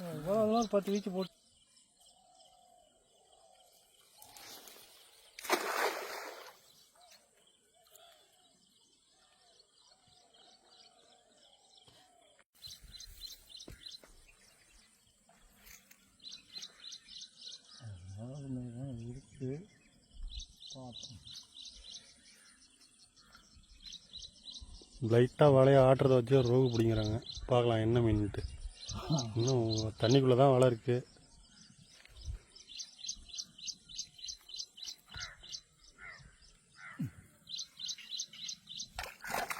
அதெல்லாம் 10 வீச்சு போட்டு இருக்கு. பார்ப்போம். லைட்டாக வலையை ஆட்டுறதை வச்சு ஒரு ரோகு பிடிங்கிறாங்க. பார்க்கலாம் என்ன மீன்ட்டு. இன்னும் தண்ணிக்குள்ளே தான் வலை இருக்குது.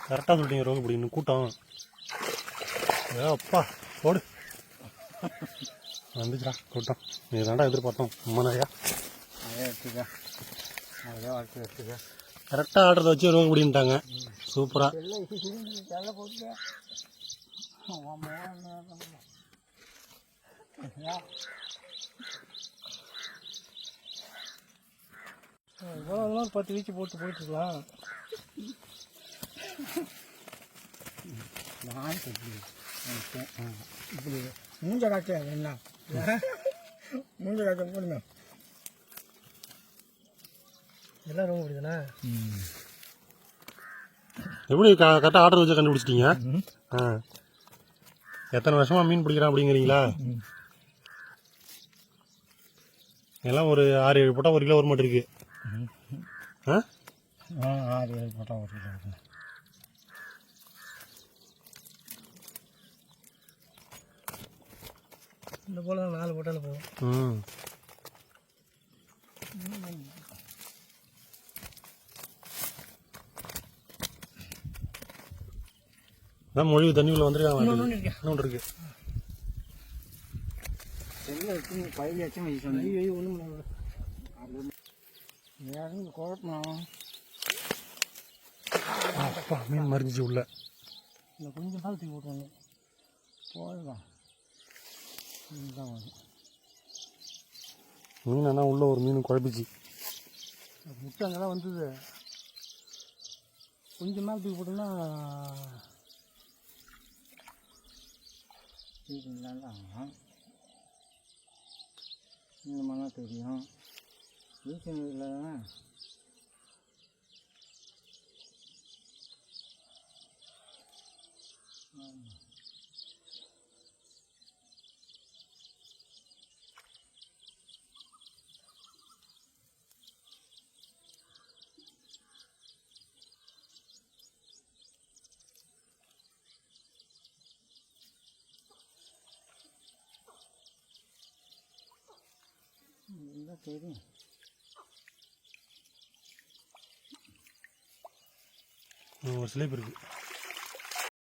கரெக்டாக சொல்லிட்டீங்க ரோகு பிடிக்கணும். கூட்டம் அப்பா போடு வந்துச்சுடா கூட்டம். நீ தாண்டா எதிர்பார்த்தோம் ரொம்ப நிறையா. அதே எடுத்துக்க, அதே வளர்த்து எடுத்துக்க. கரெக்டாக ஆடுறத வச்சு ரோகு பிடிக்கிட்டாங்க. சூப்பராக போட்டு அதெல்லாம் 10 வீச்சு போட்டு போயிட்டுருக்கலாம். நான் இப்படி மூஞ்ச காய்ச்ச என்ன மூஞ்ச காய்ச்ச போடுங்க. எல்லாம் ரொம்ப பிடிக்குதுண்ணா. எப்படி கரெக்டாக ஆர்டர் வச்சு கண்டுபிடிச்சிட்டீங்க? எத்தனை வருஷமா மீன் பிடிக்கிறான் அப்படிங்கிறீங்களா? எல்லாம் ஒரு 6-7 போட்டால் 1 கிலோ வர மாட்டிருக்கு. 6-7 போட்டால் 1 கிலோ வருது. இந்த போல 4 போட்டாலும் போகும். அதான் மொழி தண்ணிக்குள்ள வந்துருக்காங்க. இன்னொன்று இருக்கு. அப்பா மீன் மறிஞ்சிச்சு உள்ள. கொஞ்சம் நாள் தூக்கி போட்டுவாங்க போயிடலாம். இதுதான் வரும் மீன். ஆனால் உள்ள ஒரு மீன் குழப்பிச்சு. முட்டை அங்கே தான் வந்தது. கொஞ்சம் நாள் தூக்கி போட்டோம்னா இந்த மாதிரிலாம் தெரியும். வீட்டில் இல்லைன்னா தெரியும். ஒரு சிலைப்பு இருக்குது.